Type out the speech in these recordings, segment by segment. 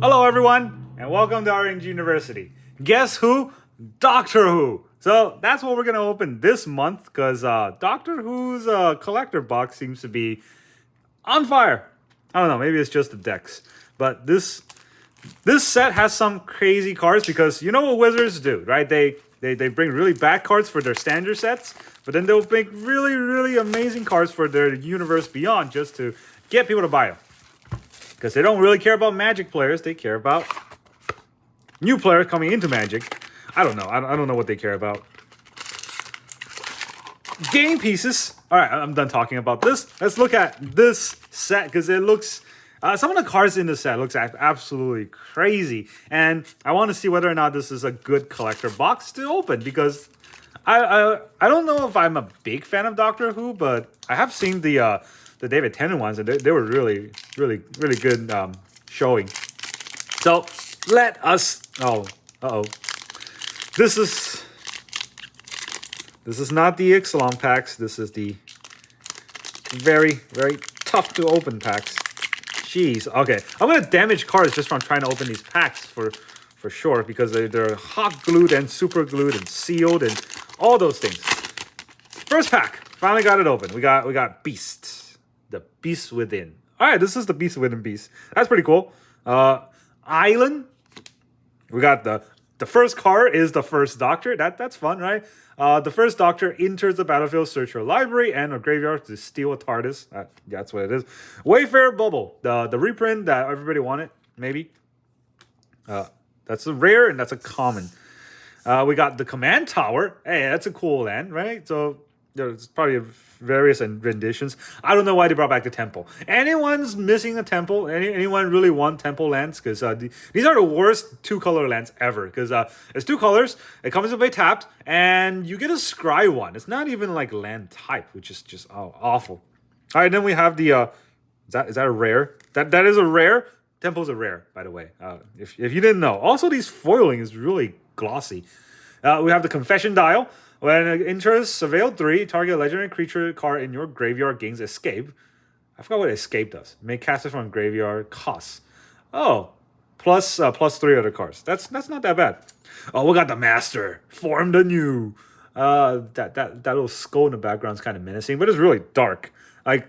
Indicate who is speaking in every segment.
Speaker 1: Hello everyone, and welcome to MTG University. Guess who? Doctor Who. So that's what we're gonna open this month, because Doctor Who's collector box seems to be on fire. I don't know, maybe it's just the decks. But this set has some crazy cards, because you know what Wizards do, right? They bring really bad cards for their standard sets, but then they'll make really, really amazing cards for their Universe Beyond just to get people to buy them. Because they don't really care about Magic players, they care about new players coming into Magic. I don't know. I don't know what they care about. Game pieces. All right, I'm done talking about this. Let's look at this set, because it looks... some of the cards in this set looks absolutely crazy. And I want to see whether or not this is a good collector box to open, because I don't know if I'm a big fan of Doctor Who, but I have seen the David Tennant ones, and they were really good showing. So let us... This is not the Ixalan packs. This is the very tough to open packs. Jeez. Okay, I'm gonna damage cards just from trying to open these packs for sure, because they're hot glued and super glued and sealed and all those things. First pack, finally got it open. We got Beast, the Beast Within. All right, this is the Beast Within Beast. That's pretty cool. Island. We got the first card is the first Doctor. That's fun, right? The first Doctor enters the battlefield, search your library and a graveyard to steal a TARDIS. That's what it is. Wayfarer Bubble, the reprint that everybody wanted, maybe. That's a rare and that's a common. We got the Command Tower. Hey, that's a cool land, right? So there's probably various renditions. I don't know why they brought back the temple. Anyone's missing a temple? Anyone really want temple lands? Because these are the worst two-color lands ever. Because it's two colors, it comes to play tapped, and you get a scry one. It's not even like land type, which is just awful. All right, then we have the... is that a rare? That is a rare. Temple's a rare, by the way. If you didn't know. Also, these foiling is really glossy. We have the Confession Dial. When it enters Surveil 3, target legendary creature card in your graveyard gains escape. I forgot what escape does. May cast it from graveyard costs. Oh, plus 3 other cards. That's not that bad. Oh, we got the Master. Formed anew. That little skull in the background is kind of menacing, but it's really dark. Like,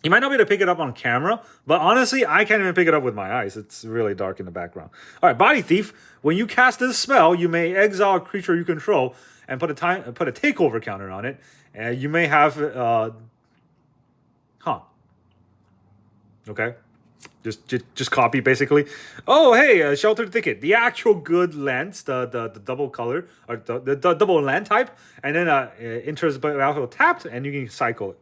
Speaker 1: you might not be able to pick it up on camera, but honestly, I can't even pick it up with my eyes. It's really dark in the background. All right, Body Thief. When you cast this spell, you may exile a creature you control and put a takeover counter on it. And you may have... Okay. Just copy, basically. Oh, hey, Sheltered Thicket. The actual good lands, the double color, or the double land type. And then enters the battlefield tapped, and you can cycle it.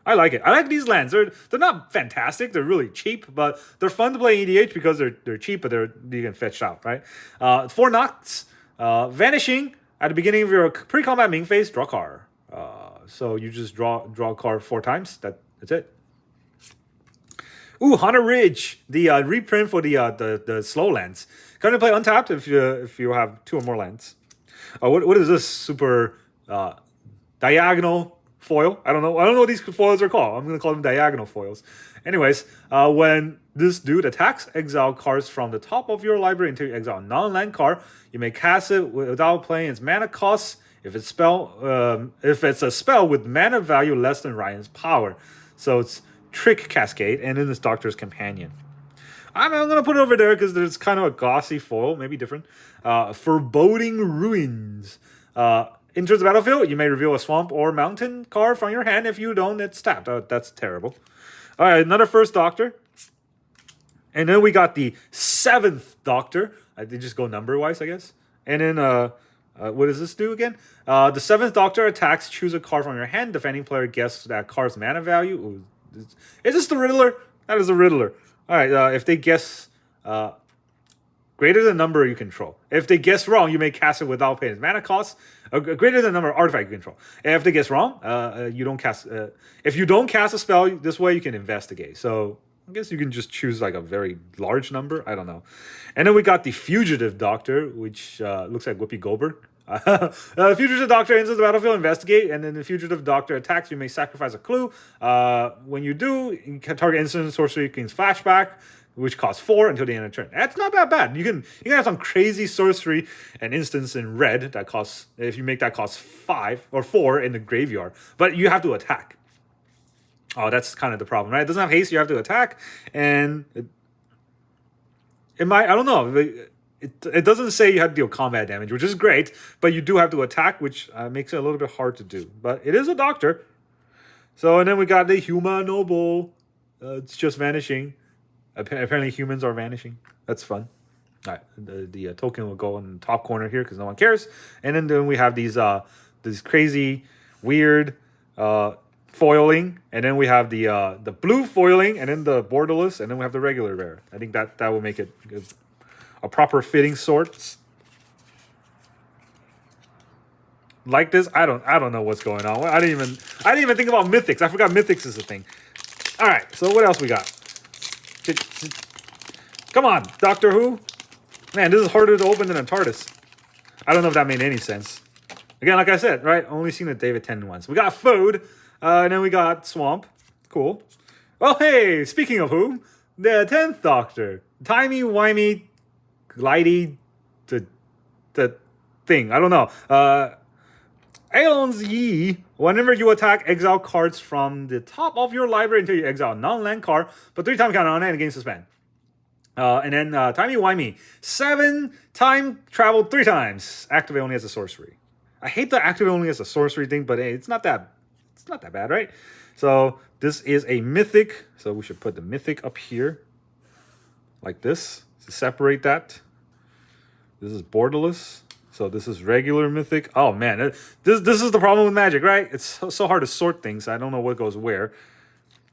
Speaker 1: I like it. I like these lands. They're not fantastic. They're really cheap, but they're fun to play EDH because they're cheap, but you can fetch out, right? 4 Knots. Vanishing. At the beginning of your pre-combat main phase, draw a card. So you just draw a card 4 times. That's it. Ooh, Hunter Ridge, the reprint for the slow lands. Currently play untapped if you have 2 or more lands. What is this super diagonal foil? I don't know what these foils are called. I'm gonna call them diagonal foils. Anyways, when this dude attacks, exile cards from the top of your library until you exile a non-land card. You may cast it without playing its mana cost. If it's a spell with mana value less than Ryan's power. So it's Trick Cascade, and then this Doctor's Companion. I'm gonna put it over there because there's kind of a glossy foil, maybe different. Foreboding Ruins. Enters the battlefield, you may reveal a swamp or mountain card from your hand. If you don't, it's tapped. That's terrible. All right, another first Doctor. And then we got the 7th Doctor. They just go number-wise, I guess. And then, what does this do again? The 7th Doctor attacks, choose a card from your hand. Defending player guesses that card's mana value. Ooh, is this the Riddler? That is the Riddler. All right, if they guess... greater than the number you control. If they guess wrong, you may cast it without paying its mana cost. Greater than the number of artifact you control. And if they guess wrong, you don't cast. If you don't cast a spell this way, you can investigate. So I guess you can just choose like a very large number. I don't know. And then we got the Fugitive Doctor, which looks like Whoopi Goldberg. The Fugitive Doctor enters the battlefield, investigate, and then the Fugitive Doctor attacks. You may sacrifice a clue. When you do, you can target instant sorcery, gains flashback. which costs 4 until the end of the turn. That's not that bad. You can have some crazy sorcery and instance in red that costs, if you make that cost 5 or 4 in the graveyard, but you have to attack. Oh, that's kind of the problem, right? It doesn't have haste, you have to attack, and it might, I don't know. It doesn't say you have to deal combat damage, which is great, but you do have to attack, which makes it a little bit hard to do. But it is a doctor. So, and then we got the humanoble. It's just vanishing. Apparently humans are vanishing. That's fun. All right, the token will go in the top corner here because no one cares. And then we have these crazy, weird foiling, and then we have the blue foiling, and then the borderless, and then we have the regular rare. I think that will make it a proper fitting sorts. Like this, I don't know what's going on. I didn't even think about mythics. I forgot mythics is a thing. All right, so what else we got? Come on, Doctor Who. Man, this is harder to open than a TARDIS. I don't know if that made any sense. Again, like I said, right? Only seen the David Tennant ones. We got food, and then we got swamp. Cool. Oh, hey, speaking of who, the 10th Doctor, Timey-Wimey, glidey, the thing. I don't know. Aelon's Yi. Whenever you attack, exile cards from the top of your library until you exile a non-land card, but 3 times count on it and gain suspend. And then Timey-Wimey. 7 time travel 3 times. Activate only as a sorcery. I hate the activate only as a sorcery thing, but hey, it's not that bad, right? So this is a mythic. So we should put the mythic up here. Like this. To separate that. This is borderless. So this is regular mythic. Oh man, this is the problem with Magic, right? It's so hard to sort things. I don't know what goes where.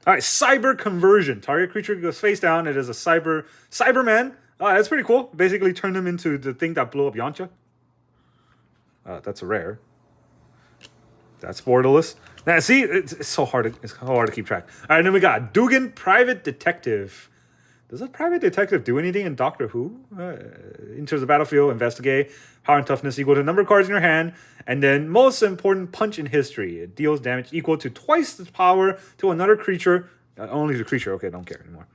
Speaker 1: All right, cyber conversion. Target creature goes face down. It is a Cyberman. That's pretty cool. Basically turn them into the thing that blew up Yamcha. That's a rare. That's borderless. Now see, it's so hard to keep track. All right, then we got Dugan Private Detective. Does a private detective do anything in Doctor Who? Enters the battlefield, investigate. Power and toughness equal to the number of cards in your hand. And then most important, punch in history. It deals damage equal to twice the power to another creature. Only the creature. Okay, don't care anymore.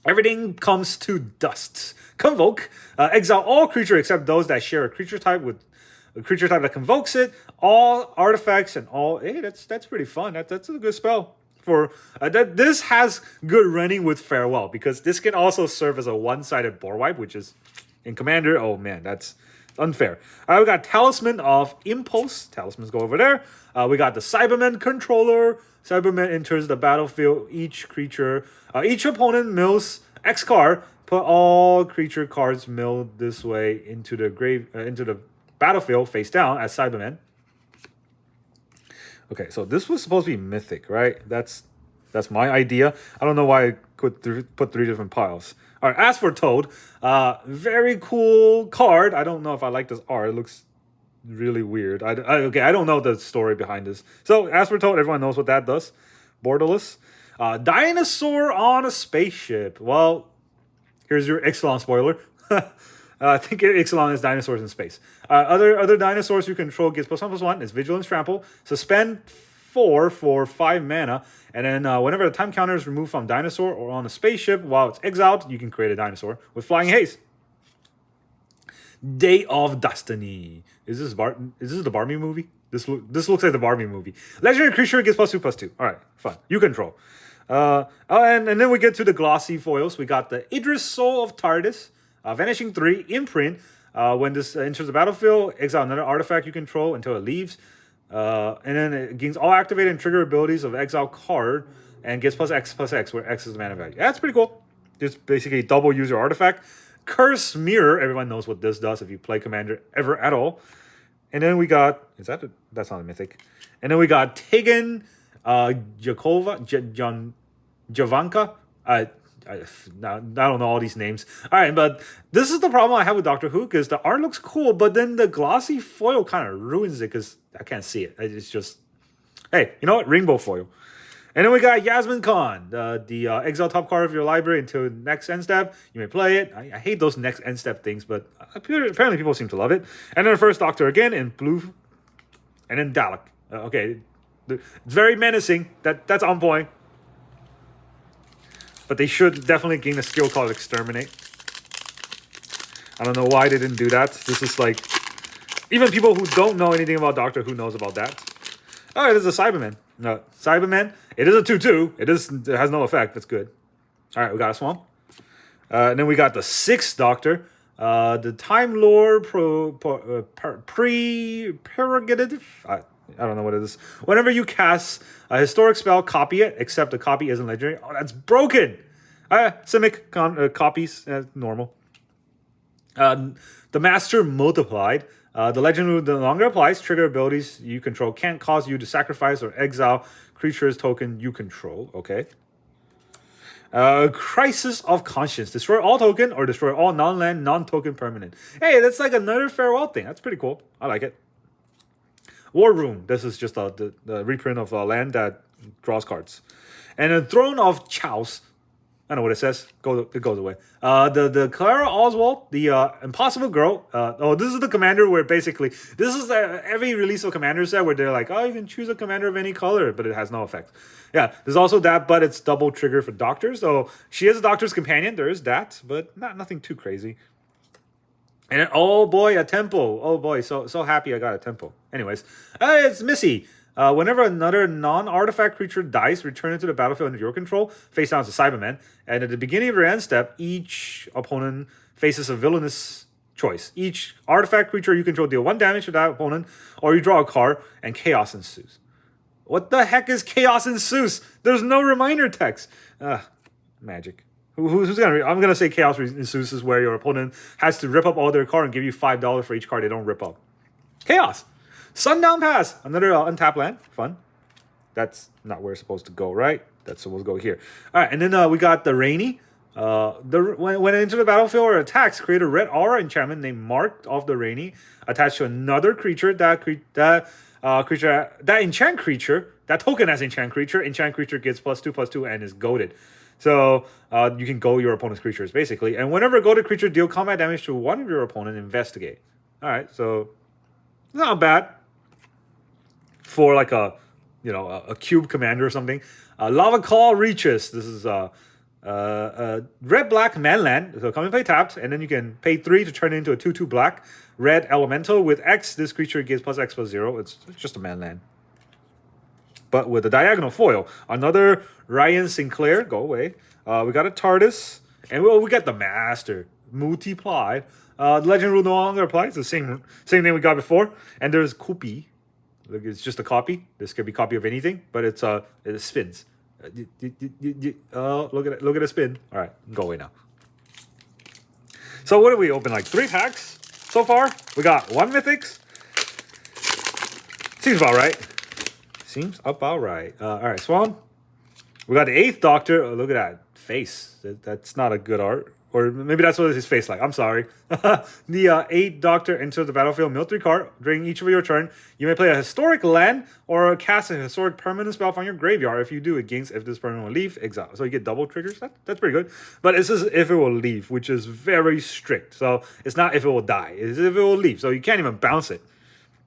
Speaker 1: Everything comes to dust. Convoke. Exile all creature except those that share a creature type with a creature type that convokes it. All artifacts and all. Hey, that's pretty fun. That's a good spell. For this has good running with Farewell, because this can also serve as a one-sided board wipe, which is in Commander. Oh man, that's unfair. We got Talisman of Impulse. Talismans go over there. We got the Cyberman Controller. Cyberman enters the battlefield. Each opponent mills X card. Put all creature cards milled this way into the battlefield face down as Cyberman. Okay, so this was supposed to be mythic, right? That's my idea. I don't know why I could put 3 different piles. All right, as for Toad, very cool card. I don't know if I like this art. It looks really weird. I don't know the story behind this. So as for Toad, everyone knows what that does. Borderless. Dinosaur on a spaceship. Well, here's your Ixalan spoiler. I think Ixalan is dinosaurs in space. Other dinosaurs you control gets +1/+1. It's Vigilance Trample. Suspend 4 for 5 mana. And then whenever the time counter is removed from dinosaur or on a spaceship while it's exiled, you can create a dinosaur with Flying Haste. Day of Destiny. Is this the Barbie movie? This looks like the Barbie movie. Legendary creature gets +2/+2. All right, fun. You control. And then we get to the glossy foils. We got the Idris Soul of TARDIS. Vanishing 3, imprint. When this enters the battlefield, exile another artifact you control until it leaves. And then it gains all activated and trigger abilities of exile card and gets +X/+X, where X is the mana value. Yeah, that's pretty cool. Just basically double use your artifact. Curse Mirror. Everyone knows what this does if you play Commander ever at all. And then we got... That's not a mythic. And then we got Tegan Javanka. I don't know all these names. All right, but this is the problem I have with Doctor Who, because the art looks cool, but then the glossy foil kind of ruins it because I can't see it. It's just, hey, you know what? Rainbow foil. And then we got Yasmin Khan, the exile top card of your library until next end step. You may play it. I hate those next end step things, but apparently people seem to love it. And then the first Doctor again in blue, and then Dalek. Okay, it's very menacing. That's on point. But they should definitely gain a skill called Exterminate. I don't know why they didn't do that. This is like... Even people who don't know anything about Doctor Who knows about that. Oh, it is a Cyberman. No, Cyberman. It is a 2/2. It has no effect. That's good. All right, we got a Swamp. And then we got the 6th Doctor. The Time Lord Prerogative. I don't know what it is. Whenever you cast a historic spell, copy it, except the copy isn't legendary. Oh, that's broken. Simic copies, normal. The Master Multiplied. The legend rule no longer applies. Trigger abilities you control can't cause you to sacrifice or exile creatures token you control. Okay. Crisis of Conscience. Destroy all token or destroy all non-land, non-token permanent. Hey, that's like another farewell thing. That's pretty cool. I like it. War Room. This is just the reprint of a land that draws cards. And the Throne of Chaos. I know what it says. It goes away. The Clara Oswald, the Impossible Girl. This is the commander where basically this is every release of commander set where they're like, oh, you can choose a commander of any color, but it has no effect. Yeah, there's also that, but it's double trigger for doctors. So she is a doctor's companion. There is that, but nothing too crazy. And then, oh boy, a tempo. Oh boy, so happy I got a tempo. Anyways, it's Missy. Whenever another non-artifact creature dies, return it to the battlefield under your control, face down as a Cyberman. And at the beginning of your end step, each opponent faces a villainous choice. Each artifact creature you control deal 1 damage to that opponent, or you draw a card, and chaos ensues. What the heck is chaos ensues? There's no reminder text. Magic. Who's gonna? I'm gonna say chaos ensues is where your opponent has to rip up all their card and give you $5 for each card they don't rip up. Chaos. Sundown Pass, another untapped land. Fun. That's not where it's supposed to go, right? That's supposed to go here. All right, and then we got the Rainy. When it enters the battlefield or attacks, create a red aura enchantment named Mark of the Rainy, attached to another creature. That enchant creature, that token as enchant creature gets +2/+2 and is goaded. So you can go your opponent's creatures basically, and whenever a goaded creature deal combat damage to one of your opponent, investigate. All right, so not bad for like a cube commander or something. Lava Call Reaches. This is red-black manland. So come and play tapped, and then you can pay 3 to turn it into a 2/2 black red elemental with X. This creature gets +X/+0. It's just a manland, but with a diagonal foil. Another Ryan Sinclair. Go away. We got a TARDIS, and we got the Master Multiplied. The legend rule no longer applies. It's the same thing we got before. And there's Koopy. Look, it's just a copy. This could be a copy of anything, but it spins. Oh, look at it! Look at it spin. All right, go away now. So what did we open? Like 3 packs so far. We got 1 mythics. Seems about right. Seems about right. All right, Swan. We got the 8th Doctor. Oh, look at that face. That's not a good art. Or maybe that's what his face like. I'm sorry. The 8th Doctor enters the battlefield, mill 3 card. During each of your turn, you may play a historic land or cast a historic permanent spell from your graveyard. If you do, it gains if this permanent will leave, exile. So you get double triggers. That's pretty good. But it says if it will leave, which is very strict. So it's not if it will die. It's if it will leave. So you can't even bounce it.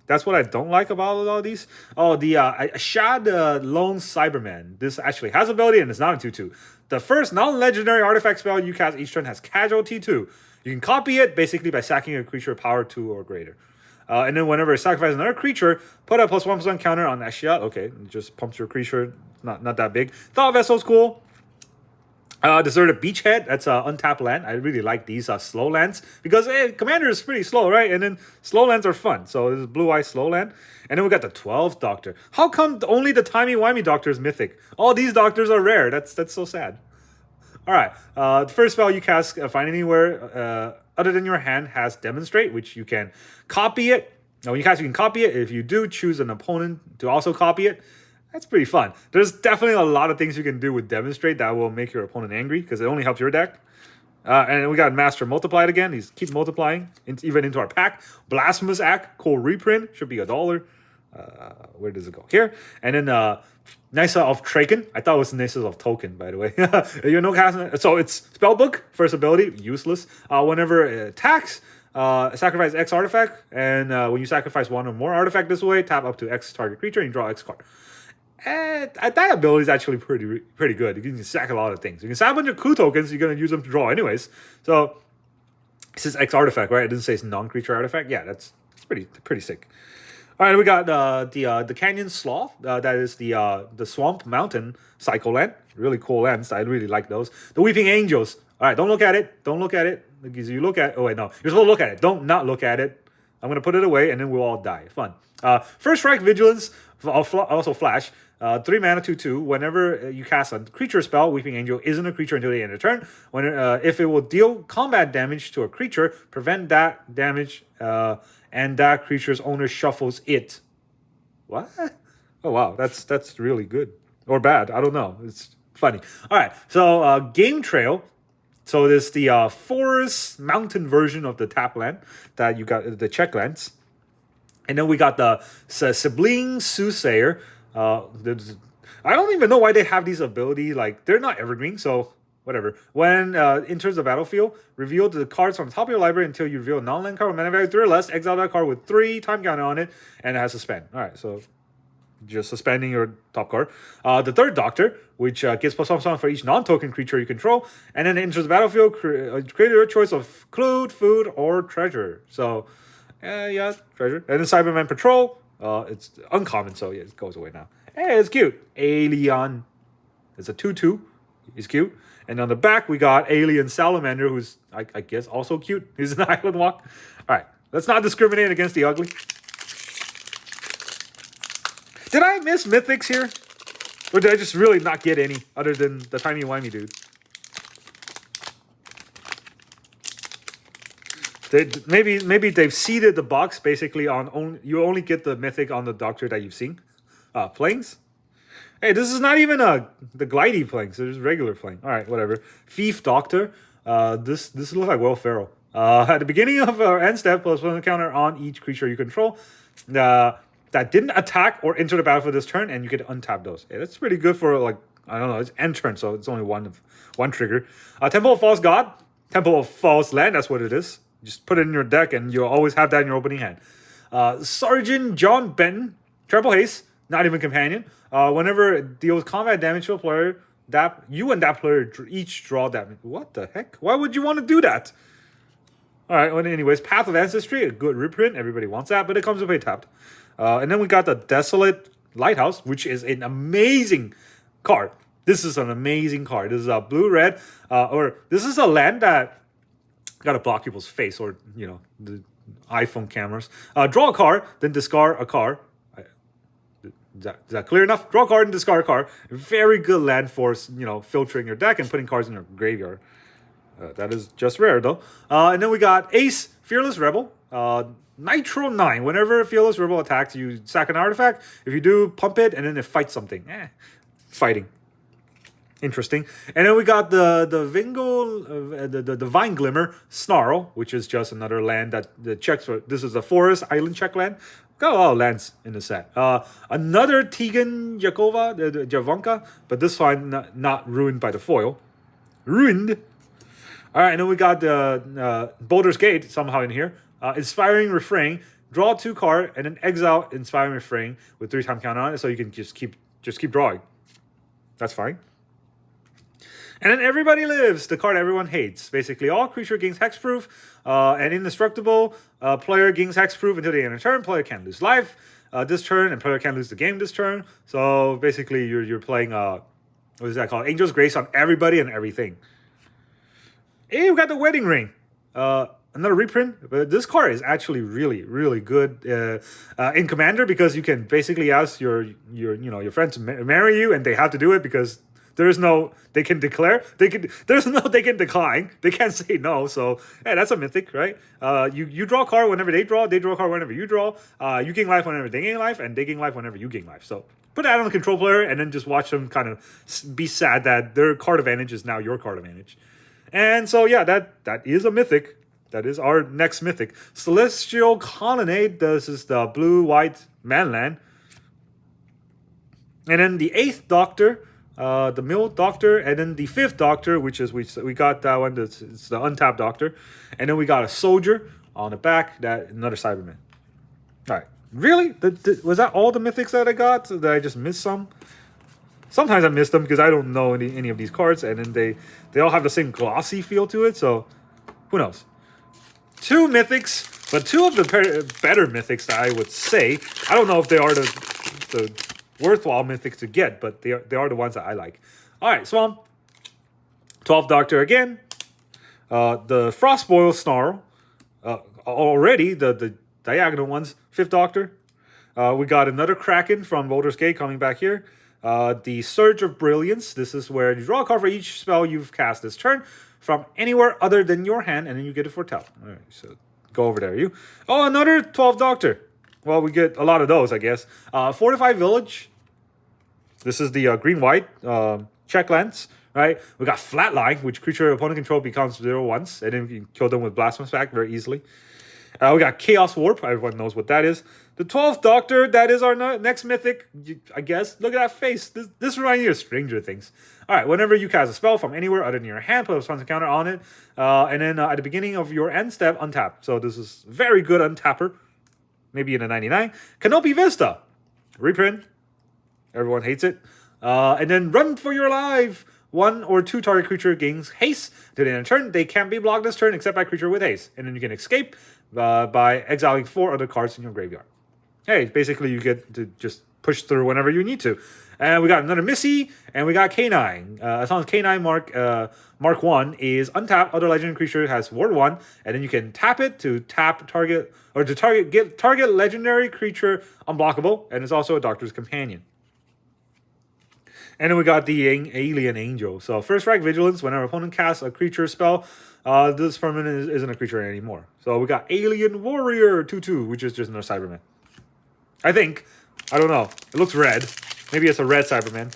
Speaker 1: That's what I don't like about all these. Oh, the Shad Lone Cyberman. This actually has ability and it's not a 2/2. The first non-legendary artifact spell you cast each turn has casualty 2. You can copy it basically by sacking a creature power 2 or greater. And then whenever it sacrifices another creature, put a +1/+1 counter on that shit. Okay, it just pumps your creature. Not that big. Thought Vessel's cool. Deserted Beachhead, that's untapped land. I really like these slow lands because Commander is pretty slow, right? And then slow lands are fun. So this is Blue Eye slow land. And then we got the 12th Doctor. How come only the Timey-Wimey Doctor is mythic? All these Doctors are rare. That's so sad. All right. The first spell you cast, find anywhere other than your hand, has Demonstrate, which you can copy it. Now, when you cast, you can copy it. If you do, choose an opponent to also copy it. That's pretty fun. There's definitely a lot of things you can do with Demonstrate that will make your opponent angry because it only helps your deck. And we got Master Multiplied again. He's keep multiplying even into our pack. Blasphemous Act, cool reprint. Should be $1. Where does it go? Here. And then Nissa of Traken. I thought it was Nissa of Token, by the way. You know, so it's Spellbook, first ability, useless. Whenever it attacks, sacrifice X artifact. And when you sacrifice 1 or more artifact this way, tap up to X target creature and draw X card. And that ability is actually pretty good. You can sack a lot of things. You can sack a bunch of clue tokens. You're gonna use them to draw anyways. So this is X artifact, right? It didn't say it's non-creature artifact. Yeah, that's pretty sick. All right, we got the Canyon Sloth. That is the Swamp Mountain Cycle land. Really cool lands. I really like those. The Weeping Angels. All right, don't look at it. Don't look at it. Because you look at. Oh wait, no. You're supposed to look at it. Don't not look at it. I'm gonna put it away, and then we'll all die. Fun. First Strike Vigilance. Also Flash. 3 mana 2/2. Whenever you cast a creature spell, Weeping Angel isn't a creature until the end of the turn. When if it will deal combat damage to a creature, prevent that damage, and that creature's owner shuffles it. What? Oh wow, that's really good or bad. I don't know. It's funny. All right, so Game Trail. So there's the forest mountain version of the tap land that you got the check lands, and then we got the Sibling Soothsayer. I don't even know why they have these ability. Like they're not evergreen, so whatever. When enters the battlefield, reveal the cards from the top of your library until you reveal a non-land card with mana value 3 or less. Exile that card with 3 time counter on it, and it has suspend. All right, so just suspending your top card. The third Doctor, which gives +1/+1 for each non-token creature you control, and then it enters the battlefield. Create your choice of clue, food, or treasure. So, yeah, treasure. And then Cyberman Patrol. It's uncommon, so yeah, it goes away now. Hey, it's cute. Alien. It's a 2/2. He's cute. And on the back, we got Alien Salamander, who's, I guess, also cute. He's an Island Walk. All right, let's not discriminate against the ugly. Did I miss Mythics here? Or did I just really not get any other than the Timey-Wimey dude? Maybe they've seeded the box basically on you only get the mythic on the Doctor that you've seen. Planes. Hey, this is not even the glidey planes. There's regular plane. All right, whatever. Thief Doctor. This looks like Will Ferrell. At the beginning of our end step, +1 counter on each creature you control. That didn't attack or enter the battlefield this turn, and you can untap those. Yeah, that's pretty good for like I don't know. It's end turn, so it's only one trigger. Temple of False God. Temple of False Land. That's what it is. Just put it in your deck, and you'll always have that in your opening hand. Sergeant John Benton, Triple Haste, not even companion. Whenever it deals combat damage to a player, that you and that player each draw that. What the heck? Why would you want to do that? All right. Well, anyways, Path of Ancestry, a good reprint. Everybody wants that, but it comes with a tapped. And then we got the Desolate Lighthouse, which is an amazing card. This is an amazing card. This is a blue-red, or this is a land that gotta block people's face or, you know, the iPhone cameras. Draw a card, then discard a card. Is that clear enough? Draw a card and discard a card. Very good land for, you know, filtering your deck and putting cards in your graveyard. That is just rare, though. And then we got Ace, Fearless Rebel. Nitro 9. Whenever Fearless Rebel attacks, you sack an artifact. If you do, pump it, and then it fights something. Fighting. Interesting. And then we got the Vingo, the Vine Glimmer Snarl, which is just another land that checks for. This is a forest island check land. Got a lot of lands in the set. Another Tegan Jakova, the Javanka, but this one not ruined by the foil. Ruined. All right, and then we got the Boulder's Gate somehow in here. Inspiring Refrain. Draw 2 cards and then exile Inspiring Refrain with 3 time count on it, so you can just keep drawing. That's fine. And then Everybody Lives, the card everyone hates. Basically, all creature gains hexproof, and indestructible. Player gains hexproof until the end of turn. Player can't lose life this turn, and player can't lose the game this turn. So basically, you're playing what is that called? Angel's Grace on everybody and everything. Hey, we got the Wedding Ring. Another reprint, but this card is actually really good in Commander because you can basically ask your friend to marry you, and they have to do it because there's no they can declare they can decline, they can't say no. So hey, that's a mythic, right? You draw a card whenever they draw a card whenever you draw. You gain life whenever they gain life, and they gain life whenever you gain life. So put that on the control player, and then just watch them kind of be sad that their card advantage is now your card advantage. And so yeah, that is a mythic. That is our next mythic. Celestial Colonnade. This is the blue-white manland. And then the 8th Doctor, the Mill Doctor, and then the 5th Doctor, which is we got that one. It's the untapped Doctor. And then we got a Soldier on the back. That another Cyberman. All right. Really? Was that all the mythics that I got? Did I just miss some? Sometimes I miss them because I don't know any of these cards, and then they all have the same glossy feel to it. So who knows? 2 mythics, but 2 of the better mythics that I would say. I don't know if they are the worthwhile mythics to get, but they are the ones that I like. All right, Swamp. 12th Doctor again. The Frostboil Snarl. Already the diagonal ones. 5th Doctor. We got another Kraken from Baldur's Gate coming back here. The Surge of Brilliance. This is where you draw a card for each spell you've cast this turn from anywhere other than your hand, and then you get a foretell. All right, so go over there, you. Oh, another 12th Doctor. Well, we get a lot of those, I guess. Fortify Village. This is the green-white check lands, right? We got Flatline, which creature opponent control becomes 0 once, and then you can kill them with Blasphemous Pact very easily. We got Chaos Warp. Everyone knows what that is. The 12th Doctor, that is our next mythic, I guess. Look at that face. This reminds me of Stranger Things. All right, whenever you cast a spell from anywhere other than your hand, put a response counter on it. And then at the beginning of your end step, untap. So this is very good untapper. Maybe in a 99. Canopy Vista. Reprint. Everyone hates it. And then Run for Your Life. 1 or 2 target creature gains haste. To the end of turn, they can't be blocked this turn except by creature with haste. And then you can escape by exiling 4 other cards in your graveyard. Hey, basically you get to just push through whenever you need to. And we got another Missy, and we got K9. As long as K9 Mark 1 is untapped, other legendary creature has Ward 1, and then you can tap it to tap target, or to get target legendary creature unblockable, and it's also a Doctor's Companion. And then we got the Alien Angel. So first strike Vigilance, whenever opponent casts a creature spell, this permanent isn't a creature anymore. So we got Alien Warrior 2/2, which is just another Cyberman. I think. I don't know. It looks red. Maybe it's a red Cyberman.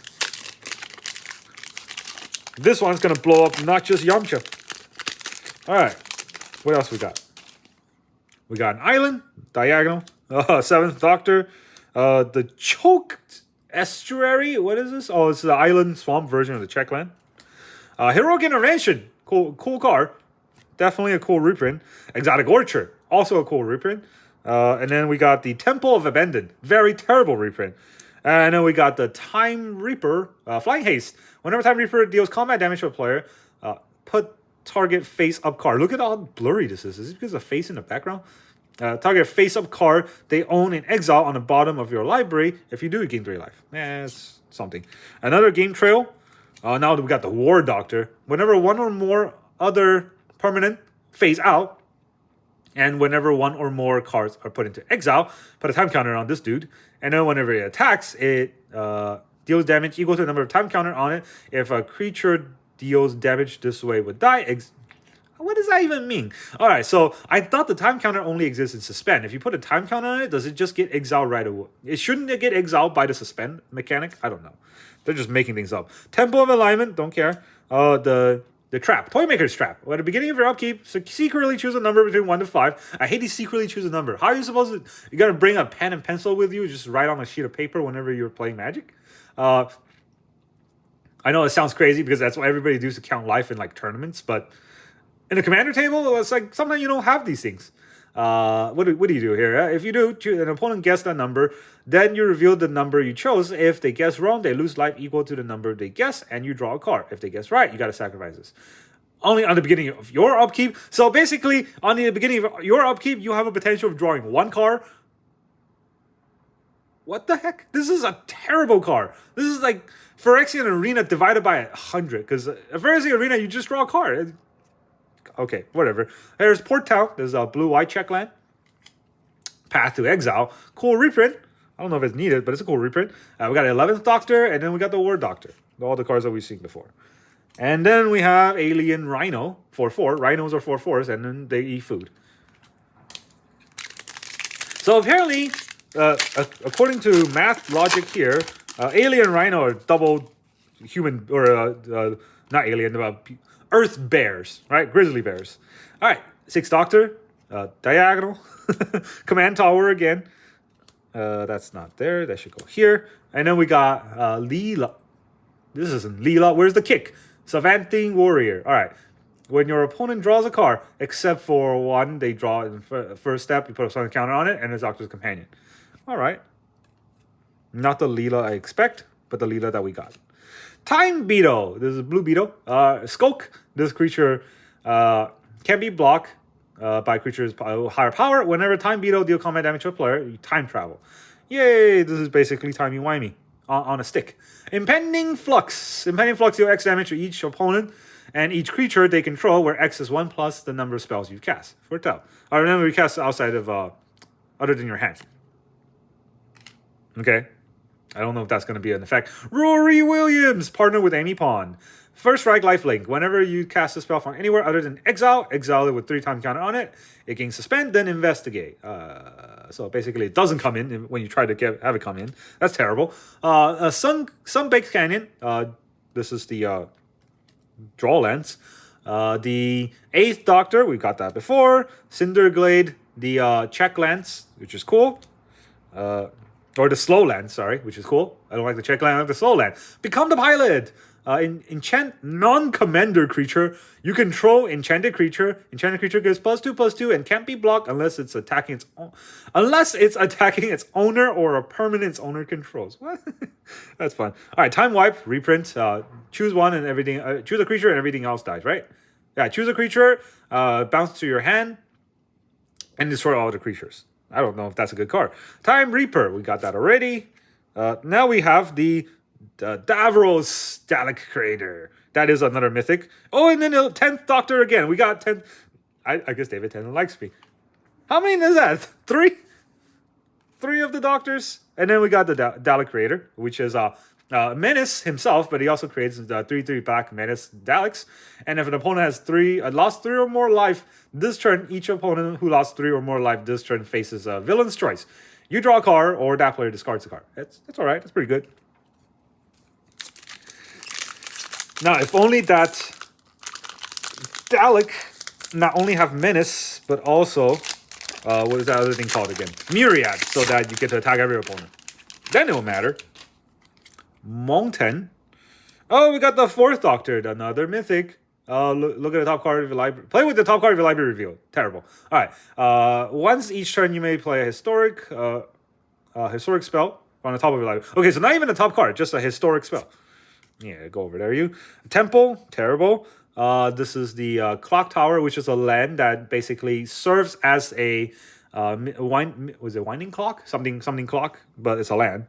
Speaker 1: This one's going to blow up not just Yamcha. Alright. What else we got? We got an island. Diagonal. 7th Doctor. The Choked Estuary. What is this? Oh, it's the island swamp version of the Checkland. Heroic Intervention. Cool card. Definitely a cool reprint. Exotic Orchard. Also a cool reprint. And then we got the Temple of Abandon. Very terrible reprint. And then we got the Time Reaper, Flying Haste. Whenever Time Reaper deals combat damage to a player, put target face-up card. Look at how blurry this is. Is it because of face in the background? Target face-up card they own in exile on the bottom of your library. If you do, you gain 3 life. It's something. Another Game Trail. Now we got the War Doctor. Whenever 1 or more other permanent phase out, and whenever 1 or more cards are put into exile, put a time counter on this dude. And then whenever it attacks, it deals damage equal to the number of time counter on it. If a creature deals damage this way would die. What does that even mean? Alright, so I thought the time counter only exists in Suspend. If you put a time counter on it, does it just get exiled right away? Shouldn't it get exiled by the Suspend mechanic? I don't know. They're just making things up. Temple of Alignment, don't care. The Trap, Toymaker's Trap. Well, at the beginning of your upkeep, so secretly choose a number between 1 to 5. I hate these secretly choose a number. How are you supposed to... You gotta bring a pen and pencil with you, just write on a sheet of paper whenever you're playing Magic? I know it sounds crazy because that's what everybody does to count life in like tournaments, but in the commander table, it's like sometimes you don't have these things. What do you do here? If you do, an opponent guess that number, then you reveal the number you chose. If they guess wrong, they lose life equal to the number they guess, and you draw a card. If they guess right, you gotta sacrifice this. Only on the beginning of your upkeep. So basically, on the beginning of your upkeep, you have a potential of drawing 1 card. What the heck? This is a terrible card. This is like Phyrexian Arena divided by 100. Because Phyrexian Arena, you just draw a card. Okay, whatever. There's Port Town. There's a blue-white check land. Path to Exile. Cool reprint. I don't know if it's needed, but it's a cool reprint. We got 11th Doctor, and then we got the War Doctor. All the cards that we've seen before. And then we have Alien Rhino, 4/4. Rhinos are 4/4s, and then they eat food. So apparently, according to math logic here, Alien Rhino are double human, or not alien, Earth bears, right? Grizzly bears. All right, 6th Doctor, diagonal, command tower again. That's not there. That should go here. And then we got Leela. This isn't Leela. Where's the kick? Savanting Warrior. All right. When your opponent draws a card, except for 1, they draw in the first step. You put a counter on it, and it's Doctor's Companion. All right. Not the Leela I expect. but the leader that we got. Time Beetle. This is a blue beetle. Skulk. This creature can be blocked by creatures higher power. Whenever Time Beetle deal combat damage to a player, you time travel. Yay! This is basically Timey-Wimey on a stick. Impending Flux. Impending Flux deal X damage to each opponent and each creature they control, where X is 1 plus the number of spells you cast. For a tell. Remember, you cast outside of other than your hand. Okay. I don't know if that's going to be an effect. Rory Williams, partner with Amy Pond. First strike, lifelink. Whenever you cast a spell from anywhere other than exile it with 3 time counter on it. It can suspend, then investigate. So basically, it doesn't come in when you try to have it come in. That's terrible. Sun-Baked Canyon. This is the draw lens. The 8th Doctor, we got that before. Cinderglade, the check lens, which is cool. Or the slow land, sorry, which is cool. I don't like the check land, I like the slow land. Become the pilot. Enchant non-commander creature. You control enchanted creature. Enchanted creature gets +2/+2 and can't be blocked unless it's attacking its own, owner or a permanent its owner controls. What? That's fun. All right, time wipe, reprint. Choose one and everything. Choose a creature and everything else dies, right? Yeah, choose a creature. Bounce to your hand and destroy all the creatures. I don't know if that's a good card. Time Reaper, we got that already. Now we have the Davros Dalek Creator. That is another mythic. Oh, and then the 10th Doctor again. We got 10. I guess David Tennant likes me. How many is that? 3? 3 of the Doctors. And then we got the Dalek Creator, which is Menace himself, but he also creates the 3/3 black Menace Daleks. And if an opponent has lost 3 or more life this turn, each opponent who lost 3 or more life this turn faces a villain's choice. You draw a card, or that player discards a card. That's all right. That's pretty good. Now, if only that Dalek not only have Menace, but also what is that other thing called again? Myriad, so that you get to attack every opponent. Then it will matter. Mountain. Oh, we got the 4th Doctor, another mythic. Look at the top card of your library. Play with the top card of your library revealed. Terrible. All right. Once each turn, you may play a historic spell on the top of your library. Okay, so not even a top card, just a historic spell. Yeah, go over there. Temple. Terrible. This is the Clock Tower, which is a land that basically serves as a winding clock? Something clock, but it's a land.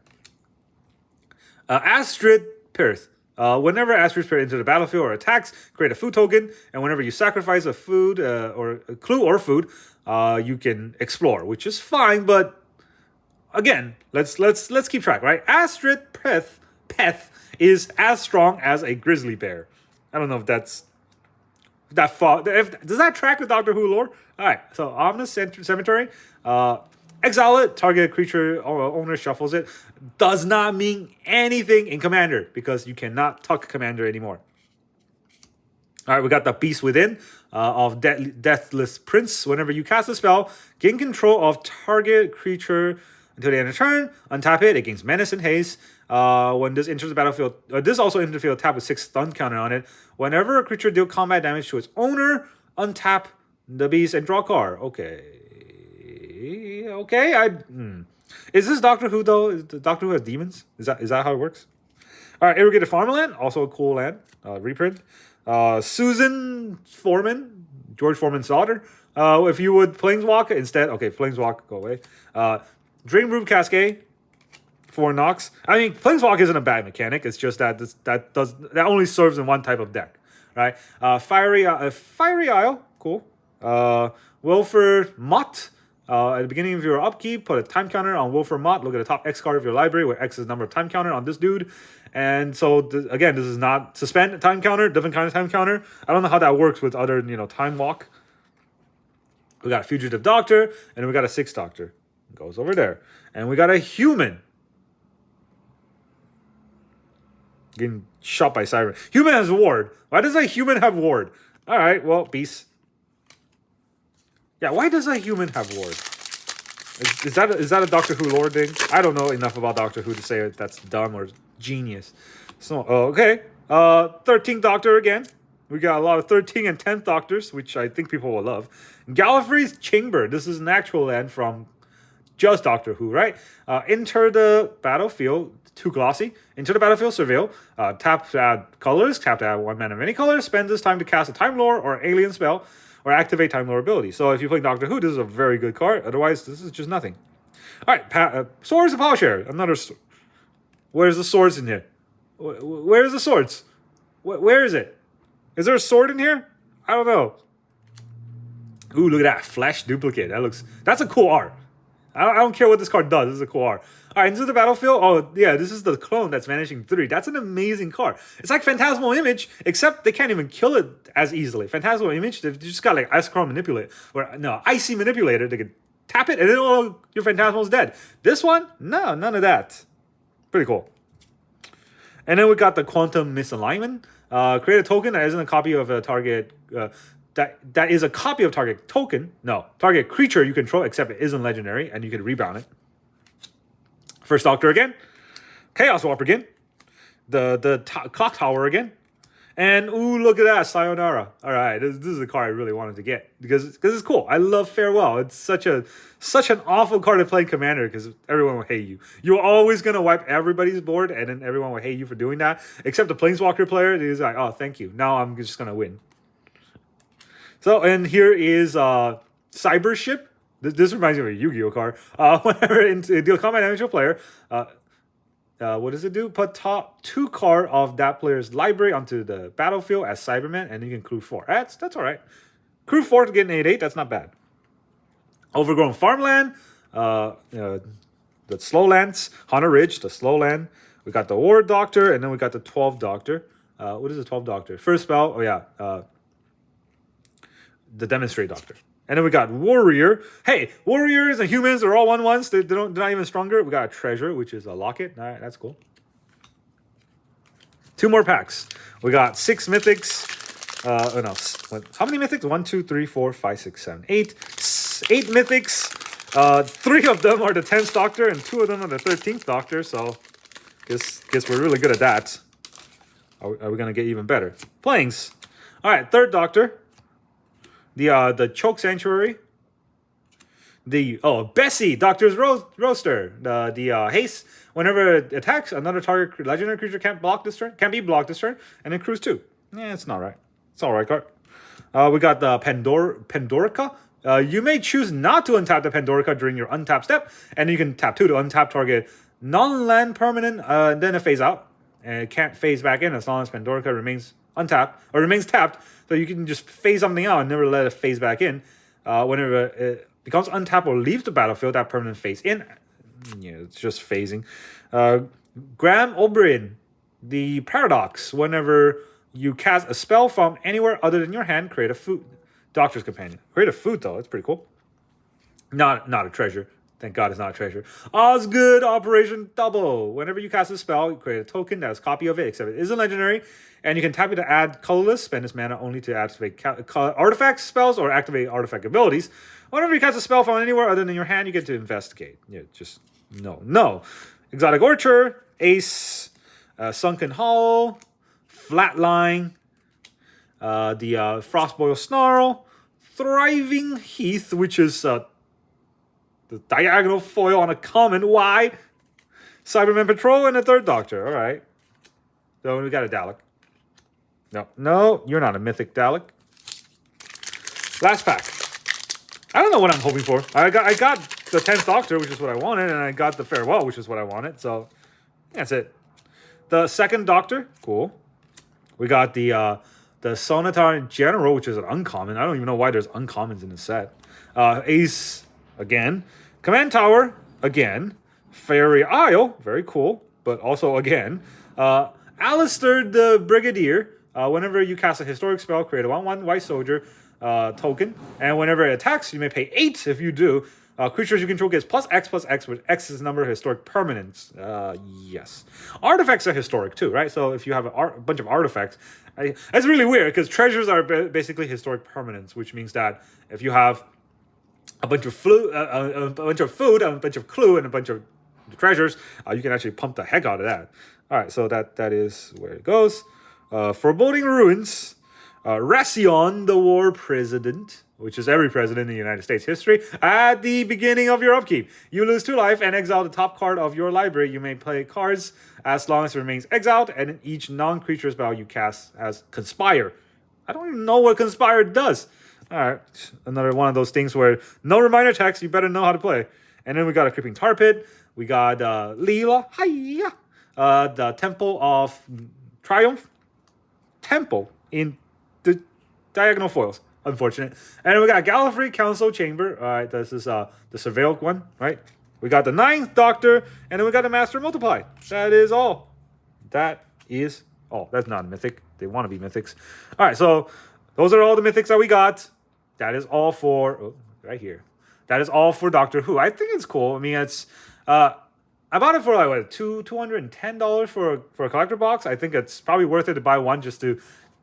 Speaker 1: Astrid Pirth. Whenever Astrid Pirth enters the battlefield or attacks, create a food token, and whenever you sacrifice a food or a clue or food, you can explore, which is fine. But again, let's keep track, right? Astrid Peth is as strong as a grizzly bear. I don't know if that's that far. Does that track with Doctor Who lore? All right, so Ominous Cemetery. Exile it, target creature owner shuffles it. Does not mean anything in Commander because you cannot tuck Commander anymore. All right, we got the Beast Within of Deathless Prince. Whenever you cast a spell, gain control of target creature until the end of turn. Untap it. It gains Menace and Haste. When this enters the battlefield, this also enters the field. Tap with 6 stun counter on it. Whenever a creature deals combat damage to its owner, untap the beast and draw a card. Okay. Is this Doctor Who though? Is the Doctor Who has demons? Is that how it works? All right, Irrigated Farmland, also a cool land. Reprint. Susan Foreman, George Foreman's daughter. If you would Planeswalk instead, okay, Planeswalk, go away. Dream Room Cascade, 4 Nox. I mean, Planeswalk isn't a bad mechanic. It's just that that only serves in one type of deck, right? Fiery Isle, cool. Wilford Mott. At the beginning of your upkeep, put a time counter on Wilford Mott. Look at the top X card of your library, where X is the number of time counter on this dude. And so, again, this is not suspend time counter, different kind of time counter. I don't know how that works with other, time walk. We got a Fugitive Doctor, and we got a 6th Doctor. Goes over there. And we got a human. Getting shot by Siren. Human has ward. Why does a human have ward? All right, well, beast. Yeah, why does a human have ward? Is that a Doctor Who lore thing? I don't know enough about Doctor Who to say that's dumb or genius. So, okay. 13th Doctor again. We got a lot of 13th and 10th Doctors, which I think people will love. Gallifrey's Chamber. This is an actual land from just Doctor Who, right? Enter the battlefield, 2 glossy. Enter the battlefield, surveil. Tap to add colors, tap to add 1 mana of any color. Spend this time to cast a Time Lore or alien spell, or activate Time Lore ability. So if you play Doctor Who, this is a very good card. Otherwise, this is just nothing. All right, Swords of Plowshare. Another. Where's the swords in here? Where's the swords? Where is it? Is there a sword in here? I don't know. Ooh, look at that. Flesh duplicate. That's a cool art. I don't care what this card does. This is a cool art. All right, into the battlefield. Oh, yeah, this is the clone that's vanishing 3. That's an amazing card. It's like Phantasmal Image, except they can't even kill it as easily. Phantasmal Image, they've just got like Ice-Crown Manipulate. Or, no, Icy Manipulator. They can tap it, and then your Phantasmal's dead. This one? No, none of that. Pretty cool. And then we got the Quantum Misalignment. Create a token that isn't a copy of a target... that is a copy of target token. No, target creature you control, except it isn't legendary, and you can rebound it. First Doctor again. Chaos Warp again. The Clock Tower again. And ooh, look at that, Sayonara. All right, this is the card I really wanted to get because it's cool. I love Farewell. It's such an awful card to play Commander because everyone will hate you. You're always gonna wipe everybody's board, and then everyone will hate you for doing that. Except the Planeswalker player, he's like, oh, thank you. Now I'm just gonna win. So, and here is Cyber Ship. This reminds me of a Yu-Gi-Oh card. Whenever deal combat damage to a player, what does it do? Put top 2 card of that player's library onto the battlefield as Cyberman, and you can crew 4. That's all right. Crew 4 to get an 8/8. That's not bad. Overgrown Farmland. The Slowlands. Hunter Ridge, the Slowland. We got the War Doctor, and then we got the 12th Doctor. What is the 12th Doctor? First spell. Oh yeah. The Demonstrate Doctor. And then we got Warrior. Hey, Warriors and humans are all 1/1s. They're not even stronger. We got a Treasure, which is a Locket. All right, that's cool. 2 more packs. We got 6 Mythics. How many Mythics? 1, 2, 3, 4, 5, 6, 7, 8. 8 Mythics. 3 of them are the 10th Doctor, and 2 of them are the 13th Doctor. So, guess we're really good at that. Are we gonna get even better? Planes. All right, 3rd Doctor. The Choke Sanctuary. Bessie, Doctor's Roaster. The Haste. Whenever it attacks, another target legendary creature can't be blocked this turn, and then crews 2. Yeah, it's not right. It's all right card. We got the Pandorica. You may choose not to untap the Pandorica during your untap step, and you can tap 2 to untap target non-land permanent, and then it phase out, and it can't phase back in as long as Pandorica remains untapped or remains tapped. So you can just phase something out and never let it phase back in. Whenever it becomes untapped or leaves the battlefield, that permanent phase in. Yeah, it's just phasing. Graham O'Brien, the Paradox. Whenever you cast a spell from anywhere other than your hand, create a food. Doctor's Companion. Create a food though. It's pretty cool. Not a treasure. Thank God it's not a treasure. Osgood Operation Double. Whenever you cast a spell, you create a token that has a copy of it, except it isn't legendary. And you can tap it to add colorless. Spend this mana only to activate artifact spells or activate artifact abilities. Whenever you cast a spell from anywhere other than your hand, you get to investigate. Yeah, just no. Exotic Orchard, Ace, Sunken Hollow, Flatline, the Frostboil Snarl, Thriving Heath, which is the diagonal foil on a common. Why? Cyberman Patrol and a 3rd Doctor. All right. So we got a Dalek. No, you're not a Mythic Dalek. Last pack. I don't know what I'm hoping for. I got the 10th Doctor, which is what I wanted, and I got the Farewell, which is what I wanted. So that's it. The 2nd Doctor, cool. We got the Sonatar General, which is an uncommon. I don't even know why there's uncommons in the set. Ace again. Command Tower again. Fairy Isle, very cool, but also again. Alistair the Brigadier. Whenever you cast a historic spell, create a 1/1 White Soldier token, and whenever it attacks, you may pay 8 if you do. Creatures you control gets +X, with X is the number of historic permanents. Yes. Artifacts are historic too, right? So if you have a bunch of artifacts, that's really weird because treasures are basically historic permanents, which means that if you have a bunch of food, a bunch of clue, and a bunch of treasures, you can actually pump the heck out of that. All right, so that is where it goes. Foreboding Ruins. Racion, the war president, which is every president in the United States history. At the beginning of your upkeep, you lose 2 life and exile the top card of your library. You may play cards as long as it remains exiled, and each non-creature spell you cast has Conspire. I don't even know what Conspire does. All right, another one of those things where no reminder text, you better know how to play. And then we got a Creeping Tar Pit. We got Leela, hiya, the Temple of Triumph. Temple in the diagonal foils. Unfortunate. And then we got Gallifrey Council Chamber. All right, this is the Surveilled one, right? We got the 9th Doctor, and then we got the Master Multiply. That is all. That is all. That's not a mythic. They want to be mythics. All right, so those are all the mythics that we got. That is all for right here. That is all for Doctor Who. I think it's cool. I mean, it's I bought it for like what, $210 for a collector box. I think it's probably worth it to buy one just to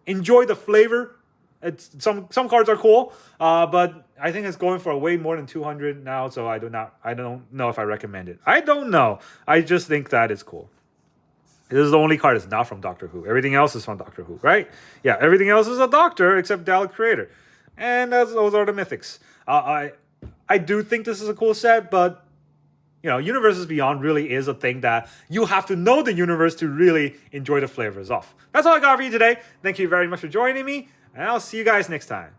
Speaker 1: enjoy the flavor. It's some cards are cool, but I think it's going for way more than 200 now. So I don't know if I recommend it. I don't know. I just think that it's cool. This is the only card that's not from Doctor Who. Everything else is from Doctor Who, right? Yeah, everything else is a Doctor except Dalek Creator, and those are the mythics. I do think this is a cool set, but you know, Universes Beyond really is a thing that you have to know the universe to really enjoy the flavors of. That's all I got for you today. Thank you very much for joining me, and I'll see you guys next time.